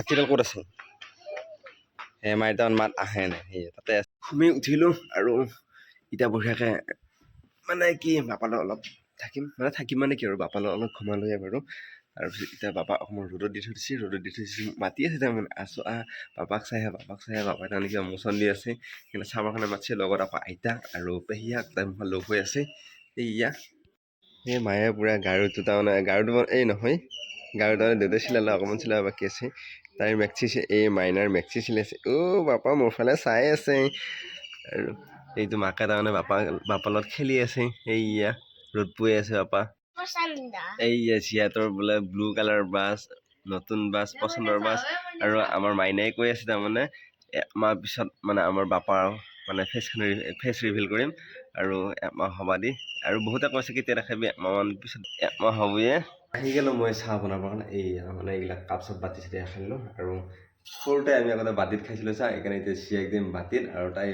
হাতীডাল ক'ত আছে মাইটামান মাত আহে নাই সেই তাতে আমি উঠিলোঁ আৰু এতিয়া বঢ়িয়াকৈ মানে কি বাপালৈ অলপ থাকিম মানে কি আৰু বাপালৈ অলপ ঘুমালোৱে বাৰু তাৰপিছত এতিয়া বাপা অকণমান ৰ'দত দি থৈ দিছে মাতি আছে তাৰমানে আছোঁ বাপাক চাই বাপাই তাৰমানে কিবা মোচন দি আছে কিন্তু চাবৰ কাৰণে মাতিছে লগত আকৌ আইতা আৰু পেহীয়াক তাৰমানে লগ হৈ আছে এইয়া এই মায়ে পূৰা গাৰুটো তাৰমানে এই নহয় গাৰু তাৰমানে দেউতাই চিলালে অকণমান চিলাব বাকী আছে তাইৰ মেক্সি এই মাইনাৰ মেক্সি চিলাইছে বাপা মোৰ ফালে চাই আছে আৰু এইটো মাকে তাৰমানে বাপাৰ লগত খেলি আছে এইয়া ৰ'দ পৰি আছে বাপা এইয়া জিয়াতৰ বোলে ব্লু কালাৰ বাছ নতুন বাছ পচন্দৰ বাছ আৰু আমাৰ মাইনাই কৈ আছে তাৰমানে এমাহ পিছত মানে আমাৰ বাপাৰ মানে ফেচ ৰিভিল কৰিম আৰু এমাহ হ'বা দি আৰু বহুতে কৈছে কেতিয়া দেখাবি এমাহমান পিছত এমাহ হ'বয়ে আহি গ'লোঁ মই চাহ বনাবৰ কাৰণে এইয়া মানে এইবিলাক কাপ চাপ বাতি চাতি ৰাখিলোঁ আৰু সৰুতে আমি আগতে বাতিত খাইছিলোঁ চাহ সেইকাৰণে এতিয়া চিয়াক দিম বাতিত আৰু তাই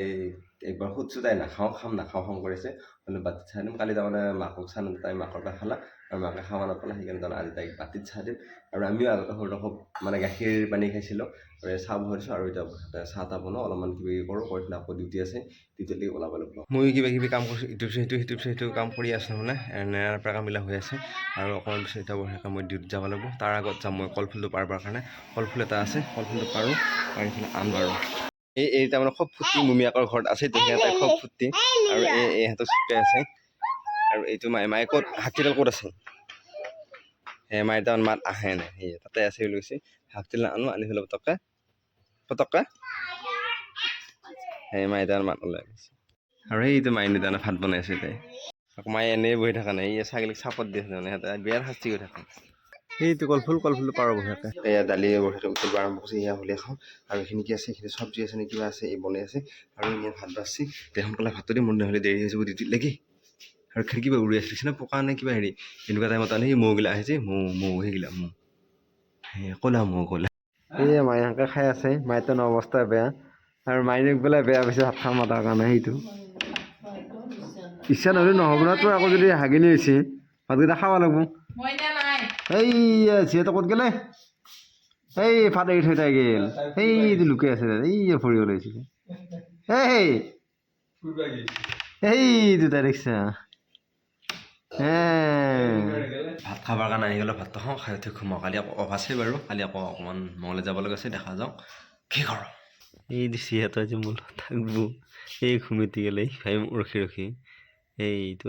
একবাৰ সুধছোঁ তাই নাখাওঁ কৰিছে বোলে বাতিত চাহ দিম কালি তাৰমানে মাকক চাহ তাই মাকৰ পৰা খালা আৰু মাকে খাব নাপালে সেইকাৰণে তাৰমানে আজি তাইক বাতিত চাহ দিম আৰু আমিও আগতে সৰুতে খুব মানে গাখীৰ পানী খাইছিলোঁ আৰু চাহ বহাই দিছোঁ আৰু এতিয়া চাহ তাহ বনাওঁ অলপমান কিবা কিবি কৰোঁ কৰি পেলাই আকৌ ডিউটি আছে ডিউটিলৈ ওলাব লাগিব ময়ো কিবা কিবি কাম কৰিছোঁ সিটো কাম কৰি আছোঁ মানে নেৰাৰ পৰা কামবিলাক হৈ আছে আৰু অকণমান পিছত এতিয়া বঢ়িয়াকৈ মই ডিউটিত যাব লাগিব তাৰ আগত যাম মই কলফুলটো পাৰবাৰ কাৰণে কলফুল এটা আছে কলফুলটো পাৰোঁ পাৰি পেলাই আন বাৰু এই তাৰমানে খুব ফুৰ্তি মুমিয়াকৰ ঘৰত আছে সিহঁতে খুব ফুৰ্তি আৰু ইহঁতৰ চুকে আছে আৰু এইটো মায়ে ক'ত হাতীডাল ক'ত আছে মাইটামান মাত আহে নাই সেই তাতে আছে বুলি কৈছে হাতীডাল আনি পেলাই পতককৈ সেই মাইটামান মাত ওলাই গৈছে আৰু সেইটো মাইনী তাৰমানে ভাত বনাইছে তাই আকৌ মায়ে এনেই বহি থকা নাই এই ছাগলীক চাপত দি আছে মানে সিহঁতে বিয়াৰ শাস্তি কৰি থাকে সেইটো কলফুলটো পাৰ বঢ়িয়াকৈ এয়া দালি বঢ়িয়াকৈ উতলিব আৰম্ভ কৰিছে এয়া হ'লে খাওঁ আৰু এইখিনি কি আছে এইখিনি চব্জি আছে নে কিবা আছে এই বনাই আছে আৰু মোৰ ভাত বাচছি তে সোনকালে ভাতটো দি মোৰ নহ'লে দেৰি হৈ যাব ডিউটিত লাগি আৰু কিবা উৰি আছে দেখিছে পকা নে কিবা হেৰি এনেকুৱা টাইমত সেই মৌগিলা আহিছে সেইগিলা ক'লা এই মাইনাকে খাই আছে মাইতৰ অৱস্থা বেয়া আৰু মাইনক বোলে বেয়া পাইছে ভাত খাব মাতাৰ কাৰণে সেইটো ইচ্ছা নহ'লে নহ'ব না তোৰ আকৌ যদি হাগিনি হৈছে ভাতকেইটা খাব লাগিব এই যিহেতু ক'ত গ'লে এই ভাত এৰি থৈ তাই গ'ল সেইটো লুকাই আছে এই ফুৰিব লাগিছিলে এই দুটা দেখিছা ভাত খাবৰ কাৰণে আহি গ'লে ভাতটো খাওঁ খাই উঠি ঘুমাওঁ কালি আকৌ অফ আছে বাৰু কালি আকৌ অকণমান মঙলে যাব লগা আছে দেখা যাওঁ কি কৰ এই দিছিহঁত আজি মূল থাকবো এই ঘুমিতি গ'লে ভাই ৰখি এইটো